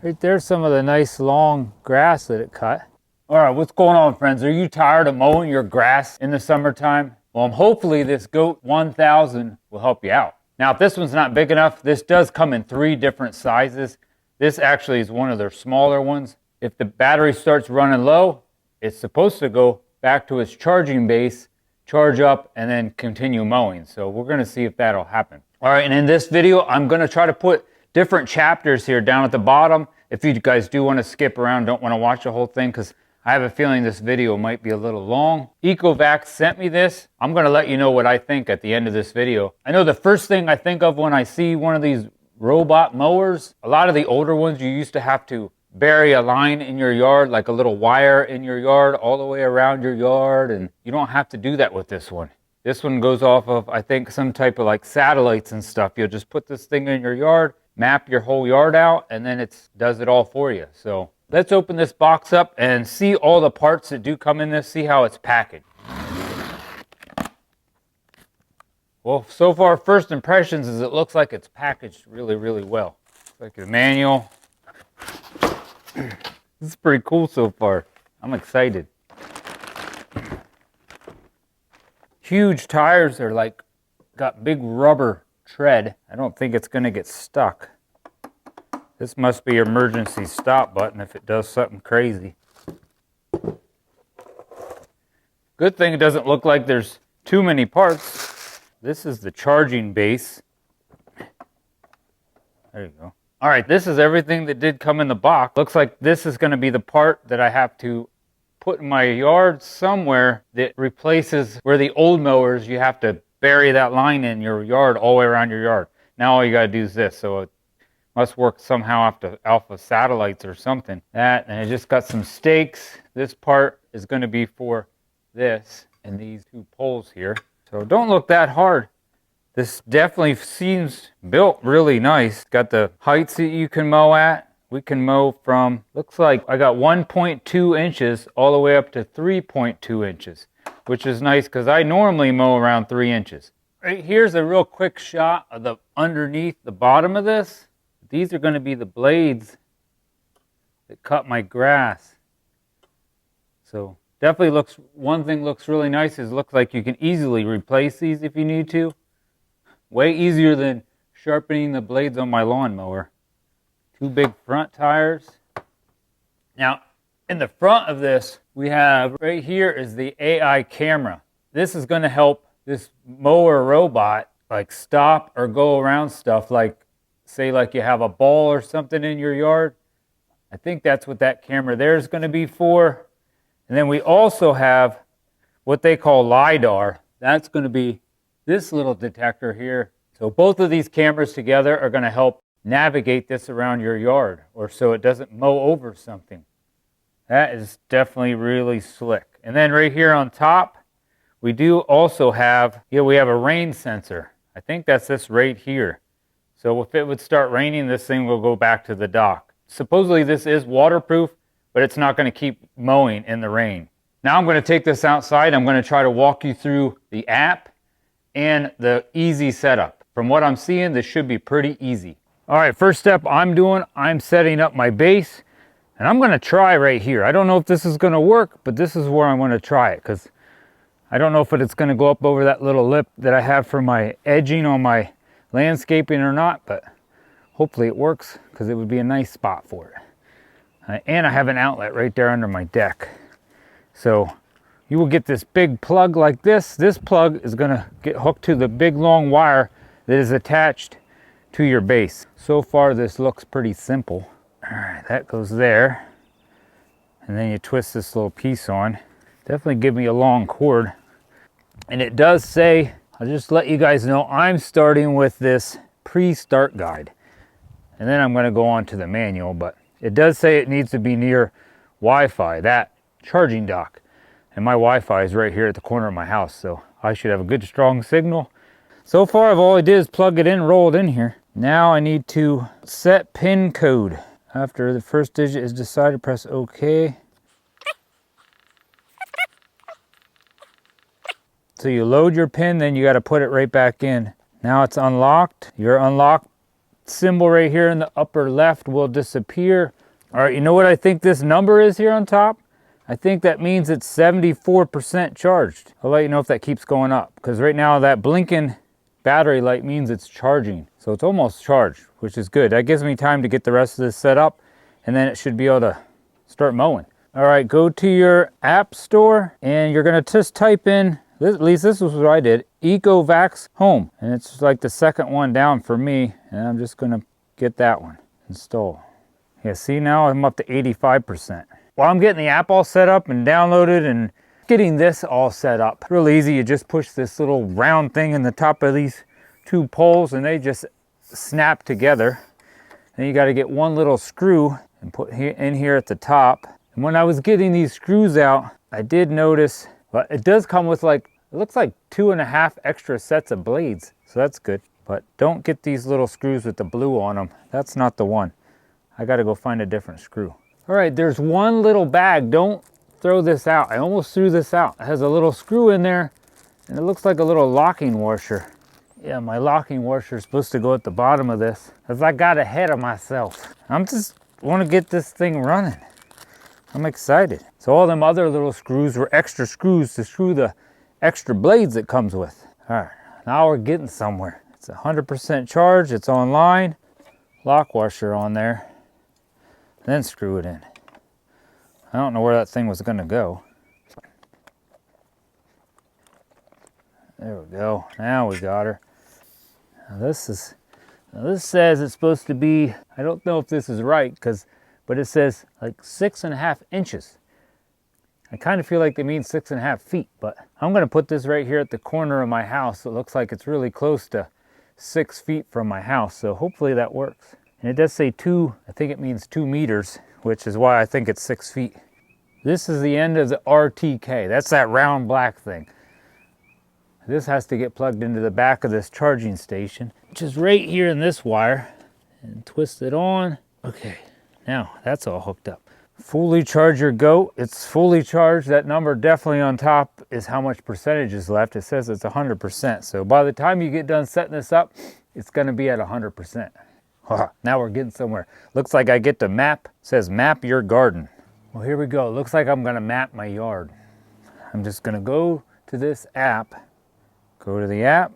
Right there's some of the nice long grass that it cut. All right, what's going on, friends? Are you tired of mowing your grass in the summertime? Well, hopefully this Goat 1000 will help you out. Now, if this one's not big enough, this does come in 3 different sizes. This actually is one of their smaller ones. If the battery starts running low, it's supposed to go back to its charging base, charge up, and then continue mowing. So we're gonna see if that'll happen. All right, and in this video, I'm gonna try to put different chapters here down at the bottom. If you guys do wanna skip around, don't wanna watch the whole thing, because I have a feeling this video might be a little long. ECOVAC sent me this. I'm gonna let you know what I think at the end of this video. I know the first thing I think of when I see one of these robot mowers, a lot of the older ones, you used to have to bury a line in your yard, like a little wire in your yard all the way around your yard, and you don't have to do that with this one. This one goes off of, I think, some type of like satellites and stuff. You'll just put this thing in your yard, map your whole yard out, and then it does it all for you. So let's open this box up and see all the parts that do come in this, see how it's packaged. Well, so far, first impressions is it looks like it's packaged really, really well. It's like a manual. This is pretty cool so far. I'm excited. Huge tires. They're like, got big rubber tread. I don't think it's gonna get stuck. This must be your emergency stop button if it does something crazy. Good thing it doesn't look like there's too many parts. This is the charging base. There you go. All right, this is everything that did come in the box. Looks like this is going to be the part that I have to put in my yard somewhere that replaces where the old mowers, you have to bury that line in your yard all the way around your yard. Now all you got to do is this. So it must work somehow after alpha satellites or something. That, and it just got some stakes. This part is going to be for this and these 2 poles here. So don't look that hard. This definitely seems built really nice. Got the heights that you can mow at. We can mow from, looks like I got 1.2 inches all the way up to 3.2 inches, which is nice because I normally mow around 3 inches. Right here's a real quick shot of the underneath the bottom of this. These are going to be the blades that cut my grass. So definitely looks, one thing looks really nice is it looks like you can easily replace these if you need to. Way easier than sharpening the blades on my lawnmower. 2 big front tires. Now, in the front of this, we have right here is the AI camera. This is going to help this mower robot like stop or go around stuff, like say like you have a ball or something in your yard. I think that's what that camera there is going to be for. And then we also have what they call LiDAR. That's going to be this little detector here. So both of these cameras together are going to help navigate this around your yard, or so it doesn't mow over something. That is definitely really slick. And then right here on top, we do also have, we have a rain sensor. I think that's this right here. So if it would start raining, this thing will go back to the dock. Supposedly this is waterproof, but it's not going to keep mowing in the rain. Now I'm going to take this outside. I'm going to try to walk you through the app and the easy setup. From what I'm seeing, this should be pretty easy. All right, first step I'm setting up my base, and I'm going to try right here. I don't know if this is going to work, but this is where I'm going to try it, because I don't know if it's going to go up over that little lip that I have for my edging on my landscaping or not, but hopefully it works, because it would be a nice spot for it. And I have an outlet right there under my deck. So you will get this big plug like this. This plug is going to get hooked to the big long wire that is attached to your base. So far this looks pretty simple. All right, that goes there. And then you twist this little piece on. Definitely give me a long cord. And it does say, I'll just let you guys know, I'm starting with this pre-start guide. And then I'm going to go on to the manual, but it does say it needs to be near Wi-Fi, that charging dock. And my Wi-Fi is right here at the corner of my house, so I should have a good strong signal. So far, all I did is plug it in, roll it in here. Now I need to set pin code. After the first digit is decided, press OK. So you load your pin, then you got to put it right back in. Now it's unlocked. You're unlocked symbol right here in the upper left will disappear. All right, you know what I think this number is here on top? I think that means it's 74% charged. I'll let you know if that keeps going up, because right now that blinking battery light means it's charging. So it's almost charged, which is good. That gives me time to get the rest of this set up, and then it should be able to start mowing. All right, go to your app store, and you're gonna just type in, at least this is what I did, ECOVACS Home. And it's like the second one down for me, and I'm just gonna get that one, install. Yeah, see, now I'm up to 85%. While I'm getting the app all set up and downloaded and getting this all set up, real easy. You just push this little round thing in the top of these two poles and they just snap together. Then you got to get one little screw and put in here at the top. And when I was getting these screws out, I did notice, but it does come with like, it looks like 2.5 extra sets of blades. So that's good. But don't get these little screws with the blue on them. That's not the one. I got to go find a different screw. All right, there's one little bag. Don't throw this out. I almost threw this out. It has a little screw in there, and it looks like a little locking washer. Yeah, my locking washer is supposed to go at the bottom of this, because I got ahead of myself. I'm just want to get this thing running. I'm excited. So all them other little screws were extra screws to screw the extra blades it comes with. All right, now we're getting somewhere. It's 100% charged. It's online. Lock washer on there. Then screw it in. I don't know where that thing was gonna go. There we go. Now we got her. Now this says it's supposed to be, I don't know if this is right, but it says like 6.5 inches. I kind of feel like they mean 6.5 feet, but I'm gonna put this right here at the corner of my house. It looks like it's really close to 6 feet from my house, so hopefully that works. And it does say 2, I think it means 2 meters, which is why I think it's 6 feet. This is the end of the RTK. That's that round black thing. This has to get plugged into the back of this charging station, which is right here in this wire, and twist it on. Okay, now that's all hooked up. Fully charge your goat. It's fully charged. That number definitely on top is how much percentage is left. It says it's 100%. So by the time you get done setting this up, it's gonna be at 100%. Now we're getting somewhere. Looks like I get to map. It says map your garden. Well, here we go. Looks like I'm gonna map my yard. I'm just gonna go to this app. Go to the app.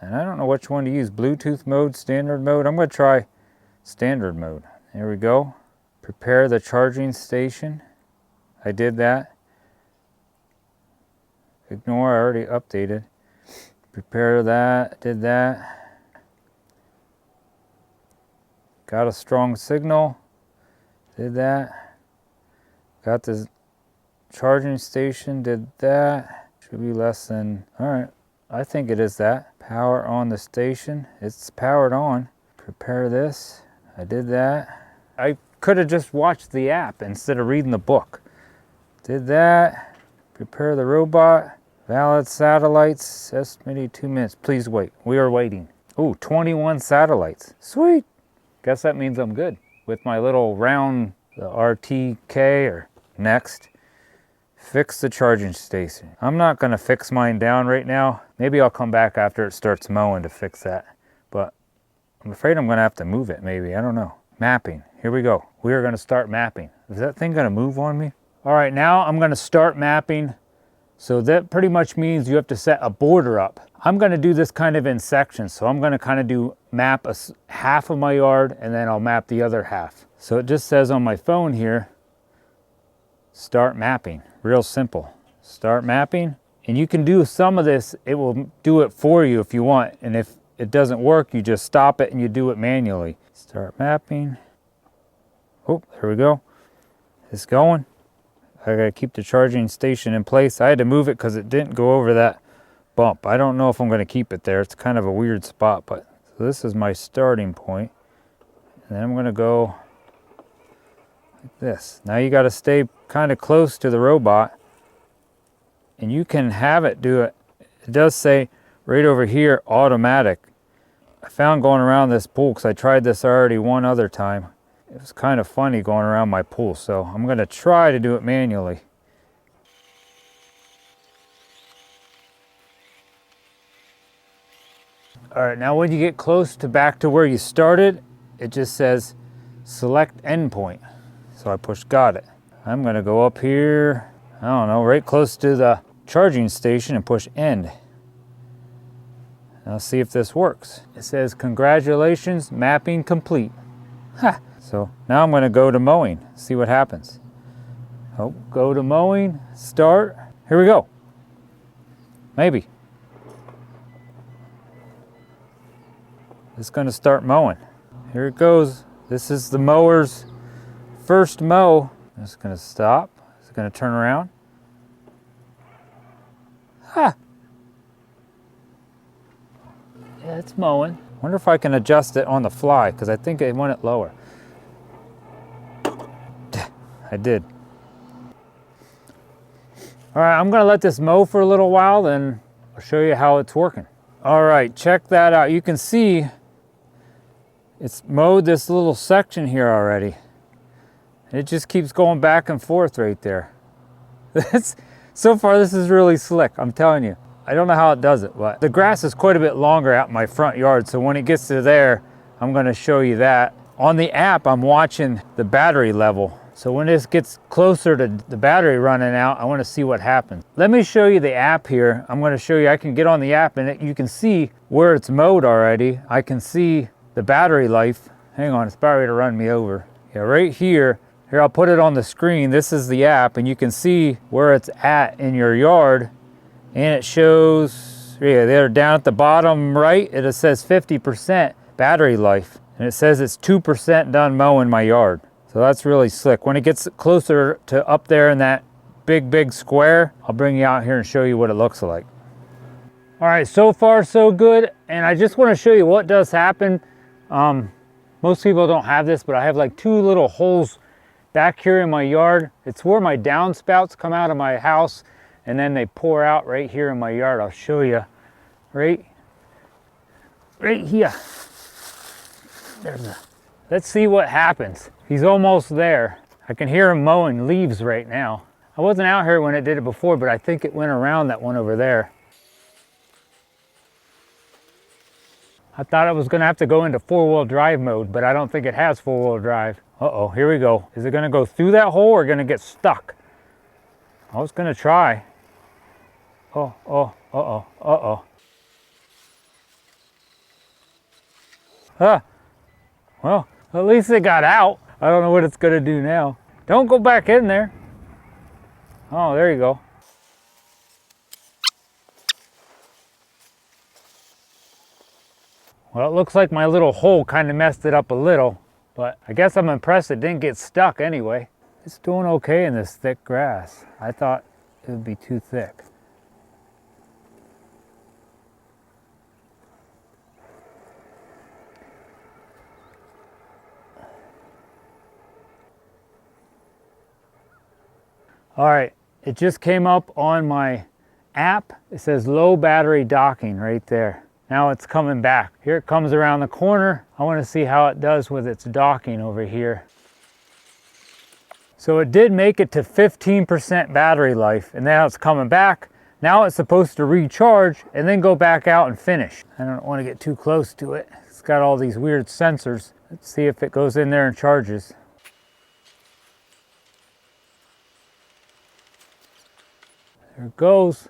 And I don't know which one to use. Bluetooth mode, standard mode. I'm gonna try standard mode. There we go. Prepare the charging station. I did that. Ignore, I already updated. Prepare that, did that. Got a strong signal, did that. Got the charging station, did that. Should be less than, all right, I think it is that. Power on the station, it's powered on. Prepare this, I did that. I could have just watched the app instead of reading the book. Did that. Prepare the robot. Valid satellites, estimated 2 minutes. Please wait, we are waiting. Oh, 21 satellites, sweet. Guess that means I'm good with my little round, the RTK or next. Fix the charging station. I'm not gonna fix mine down right now. Maybe I'll come back after it starts mowing to fix that. But I'm afraid I'm gonna have to move it maybe, I don't know. Mapping, here we go. We are gonna start mapping. Is that thing gonna move on me? All right, now I'm gonna start mapping. So that pretty much means you have to set a border up. I'm gonna do this kind of in sections. So I'm gonna kind of map half of my yard and then I'll map the other half. So it just says on my phone here, start mapping, real simple. Start mapping, and you can do some of this, it will do it for you if you want. And if it doesn't work, you just stop it and you do it manually. Start mapping. Oh, there we go. It's going. I gotta keep the charging station in place. I had to move it because it didn't go over that bump. I don't know if I'm gonna keep it there. It's kind of a weird spot, but so this is my starting point. And then I'm gonna go like this. Now you gotta stay kind of close to the robot, and you can have it do it. It does say right over here, automatic. I found going around this pool, because I tried this already one other time. It was kind of funny going around my pool, so I'm gonna try to do it manually. All All right, now when you get close to back to where you started, it just says select endpoint. So I push got it. I'm gonna go up here, I don't know, right close to the charging station and push end. Now see if this works. It says congratulations, mapping complete. Ha! So now I'm gonna go to mowing, see what happens. Oh, go to mowing, start. Here we go. Maybe. It's gonna start mowing. Here it goes. This is the mower's first mow. It's gonna stop. It's gonna turn around. Ha! Yeah, it's mowing. Wonder if I can adjust it on the fly, because I think I want it lower. I did. All right, I'm gonna let this mow for a little while, then I'll show you how it's working. All right, check that out. You can see it's mowed this little section here already. It just keeps going back and forth right there. So far, this is really slick, I'm telling you. I don't know how it does it, but the grass is quite a bit longer out in my front yard, so when it gets to there, I'm gonna show you that. On the app, I'm watching the battery level. So when this gets closer to the battery running out, I wanna see what happens. Let me show you the app here. I'm gonna show you, I can get on the app and you can see where it's mowed already. I can see the battery life. Hang on, it's about ready to run me over. Yeah, right here. Here, I'll put it on the screen. This is the app, and you can see where it's at in your yard. And it shows, yeah, there down at the bottom right, it says 50% battery life. And it says it's 2% done mowing my yard. So that's really slick. When it gets closer to up there in that big square, I'll bring you out here and show you what it looks like. All right, so far so good. And I just want to show you what does happen. Most people don't have this, but I have like 2 little holes back here in my yard. It's where my downspouts come out of my house and then they pour out right here in my yard. I'll show you right here. Let's see what happens. He's almost there. I can hear him mowing leaves right now. I wasn't out here when it did it before, but I think it went around that one over there. I thought I was gonna have to go into 4-wheel drive mode, but I don't think it has 4-wheel drive. Uh-oh, here we go. Is it gonna go through that hole or gonna get stuck? I was gonna try. Uh-oh. Well, at least it got out. I don't know what it's gonna do now. Don't go back in there. Oh, there you go. Well, it looks like my little hole kind of messed it up a little, but I guess I'm impressed it didn't get stuck anyway. It's doing okay in this thick grass. I thought it would be too thick. All right, it just came up on my app. It says low battery docking right there. Now it's coming back. Here it comes around the corner. I want to see how it does with its docking over here. So it did make it to 15% battery life, and now it's coming back. Now it's supposed to recharge and then go back out and finish. I don't want to get too close to it. It's got all these weird sensors. Let's see if it goes in there and charges. There it goes.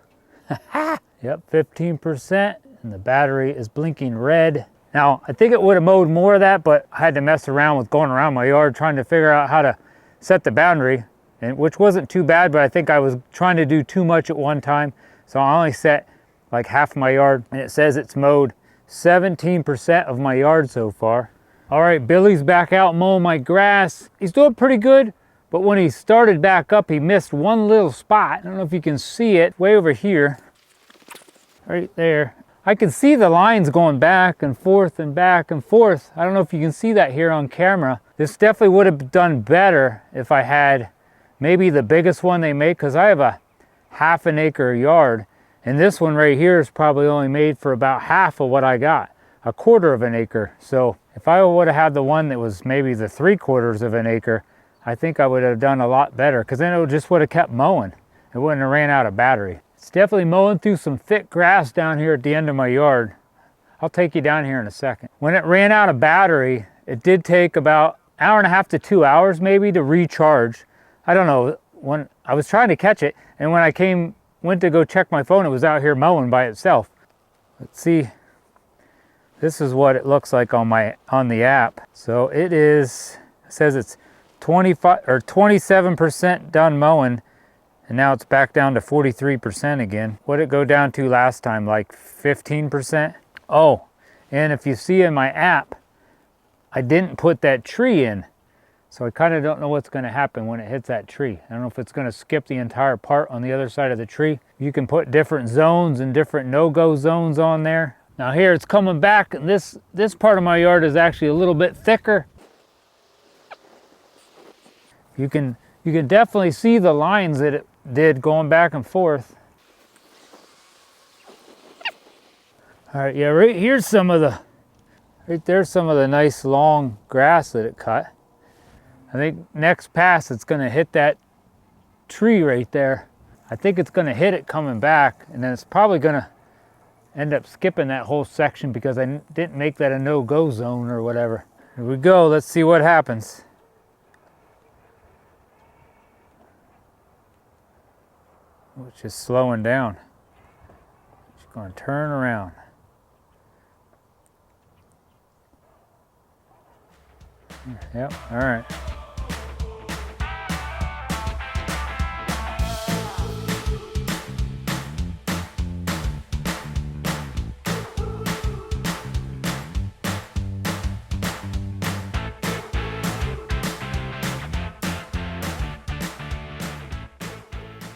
Yep, 15%. And the battery is blinking red. Now, I think it would have mowed more of that, but I had to mess around with going around my yard trying to figure out how to set the boundary, and which wasn't too bad, but I think I was trying to do too much at one time. So I only set like half my yard, and it says it's mowed 17% of my yard so far. All right, Billy's back out mowing my grass. He's doing pretty good, but when he started back up, he missed one little spot. I don't know if you can see it, way over here, right there. I can see the lines going back and forth and back and forth. I don't know if you can see that here on camera. This definitely would have done better if I had maybe the biggest one they make, because I have a ½ an acre yard, and this one right here is probably only made for about half of what I got, 1/4 of an acre. So if I would have had the one that was maybe the 3/4 of an acre, I think I would have done a lot better, because then it just would have kept mowing. It wouldn't have ran out of battery. It's definitely mowing through some thick grass down here at the end of my yard. I'll take you down here in a second. When it ran out of battery, it did take about an hour and a half to 2 hours maybe to recharge. I don't know, when I was trying to catch it, and when I went to go check my phone, it was out here mowing by itself. Let's see. This is what it looks like on the app. So it says it's 25 or 27% done mowing, and now it's back down to 43% again. What did it go down to last time? Like 15%? Oh, and if you see in my app, I didn't put that tree in. So I kind of don't know what's going to happen when it hits that tree. I don't know if it's going to skip the entire part on the other side of the tree. You can put different zones and different no-go zones on there. Now here it's coming back. This part of my yard is actually a little bit thicker. You can definitely see the lines that it did going back and forth. All right, yeah, right here's right there's some of the nice long grass that it cut. I think next pass it's going to hit that tree right there. I think it's going to hit it coming back, and then it's probably going to end up skipping that whole section because I didn't make that a no-go zone or whatever. Here we go. Let's see what happens. Oh, it's just slowing down. It's going to turn around. Yep, all right.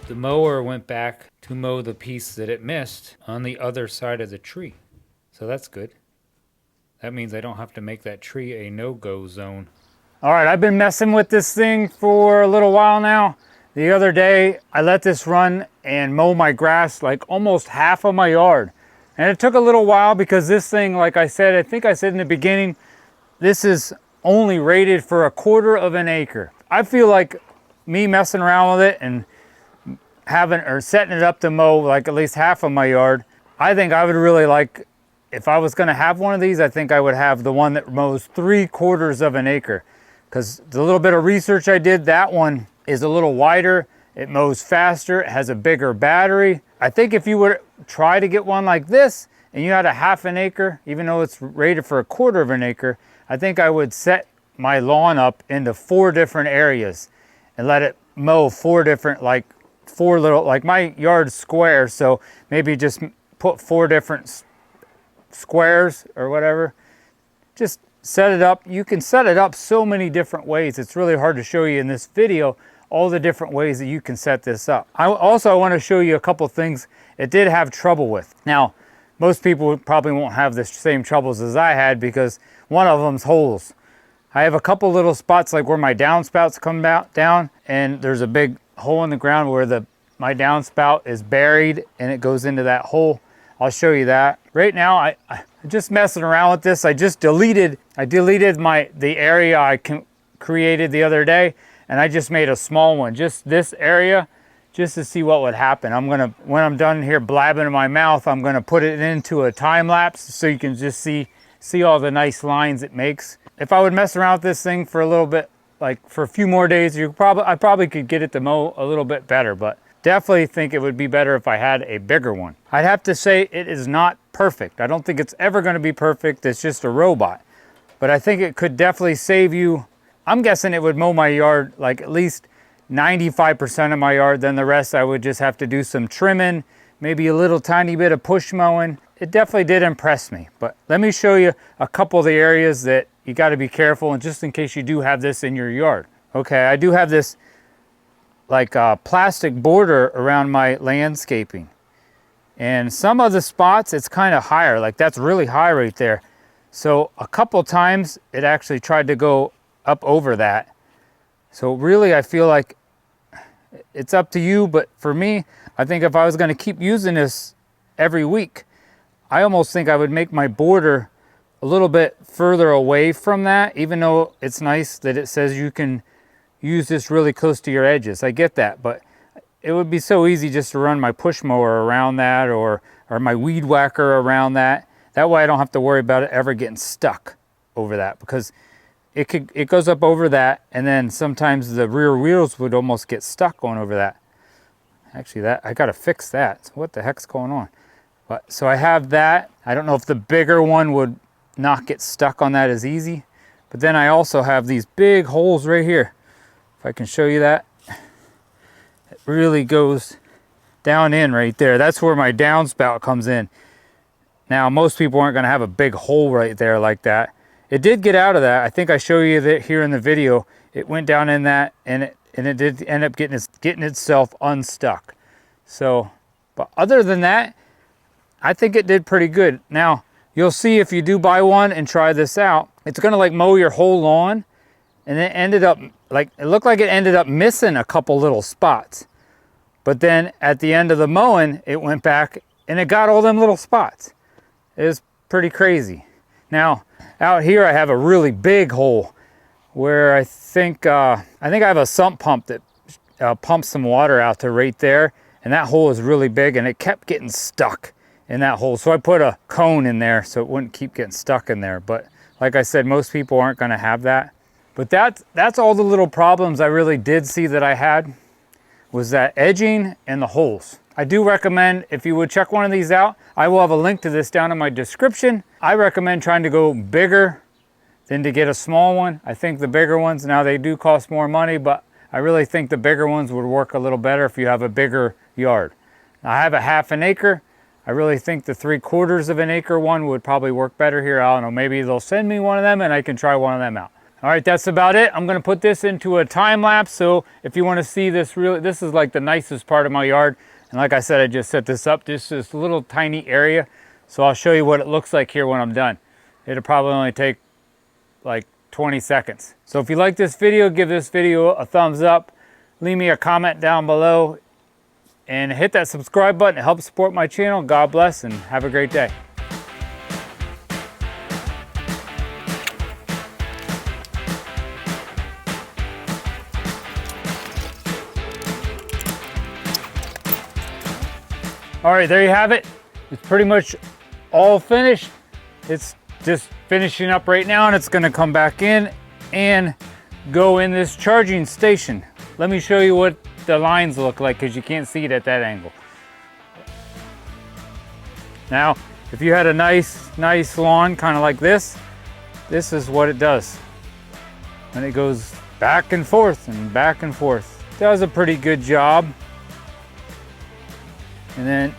The mower went back to mow the piece that it missed on the other side of the tree. So that's good. That means I don't have to make that tree a no-go zone. All right, I've been messing with this thing for a little while now. The other day, I let this run and mow my grass like almost half of my yard. And it took a little while because this thing, like I said, I think I said in the beginning, this is only rated for 1/4 of an acre. I feel like me messing around with it and setting it up to mow like at least half of my yard, I think I would really like, if I was going to have one of these, I think I would have the one that mows 3/4 of an acre. Because the little bit of research I did, that one is a little wider, it mows faster, it has a bigger battery. I think if you would try to get one like this and you had a half an acre, even though it's rated for 1/4 of an acre, I think I would set my lawn up into 4 different areas and let it mow 4 different, like my yard's square, so maybe just put 4 different squares or whatever. Just set it up. You can set it up so many different ways. It's really hard to show you in this video all the different ways that you can set this up. I want to show you a couple things it did have trouble with. Now, most people probably won't have the same troubles as I had because one of them's holes. I have a couple little spots like where my downspouts come down, and there's a big hole in the ground where my downspout is buried and it goes into that hole. I'll show you that. Right now, I'm just messing around with this. I deleted the area I created the other day, and I just made a small one, just this area, just to see what would happen. When I'm done here blabbing in my mouth, I'm gonna put it into a time lapse so you can just see all the nice lines it makes. If I would mess around with this thing for a little bit, like for a few more days, I probably could get it to mow a little bit better, but definitely think it would be better if I had a bigger one. I'd have to say it is not perfect. I don't think it's ever going to be perfect. It's just a robot. But I think it could definitely save you. I'm guessing it would mow my yard like at least 95% of my yard. Then the rest I would just have to do some trimming, maybe a little tiny bit of push mowing. It definitely did impress me. But let me show you a couple of the areas that you got to be careful, and just in case you do have this in your yard. Okay, I do have this like a plastic border around my landscaping, and some of the spots it's kind of higher, like that's really high right there. So a couple times it actually tried to go up over that. So really I feel like it's up to you, but for me, I think if I was going to keep using this every week, I almost think I would make my border a little bit further away from that, even though it's nice that it says you can use this really close to your edges. I get that, but it would be so easy just to run my push mower around that or my weed whacker around that. That way I don't have to worry about it ever getting stuck over that, because it goes up over that, and then sometimes the rear wheels would almost get stuck going over that. Actually, that I got to fix that. So what the heck's going on? But so I have that. I don't know if the bigger one would not get stuck on that as easy. But then I also have these big holes right here. If I can show you that. It really goes down in right there. That's where my downspout comes in. Now, most people aren't going to have a big hole right there like that. It did get out of that. I think I show you that here in the video. It went down in that, and it did end up getting itself unstuck. So, but other than that, I think it did pretty good. Now, you'll see if you do buy one and try this out, it's gonna like mow your whole lawn, and it ended up, like, it looked like it ended up missing a couple little spots. But then at the end of the mowing, it went back and it got all them little spots. It was pretty crazy. Now, out here I have a really big hole where I think I have a sump pump that pumps some water out to right there, and that hole is really big, and it kept getting stuck in that hole. So I put a cone in there so it wouldn't keep getting stuck in there. But like I said, most people aren't going to have that. But that's all the little problems I really did see that I had, was that edging and the holes. I do recommend, if you would check one of these out, I will have a link to this down in my description. I recommend trying to go bigger than to get a small one. I think the bigger ones, now they do cost more money, but I really think the bigger ones would work a little better if you have a bigger yard. Now, I have a 1/2 acre. I really think the 3/4 of an acre one would probably work better here. I don't know, maybe they'll send me one of them and I can try one of them out. All right, that's about it. I'm gonna put this into a time lapse, so if you wanna see this, really, this is like the nicest part of my yard. And like I said, I just set this up, just this little tiny area. So I'll show you what it looks like here when I'm done. It'll probably only take like 20 seconds. So if you like this video, give this video a thumbs up, leave me a comment down below, and hit that subscribe button to help support my channel. God bless and have a great day. All right, there you have it. It's pretty much all finished. It's just finishing up right now, and it's gonna come back in and go in this charging station. Let me show you what the lines look like, because you can't see it at that angle. Now, if you had a nice lawn, kind of like this is what it does. And it goes back and forth and back and forth. Does a pretty good job. And then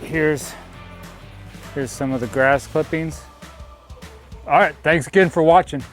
here's some of the grass clippings. All right, thanks again for watching.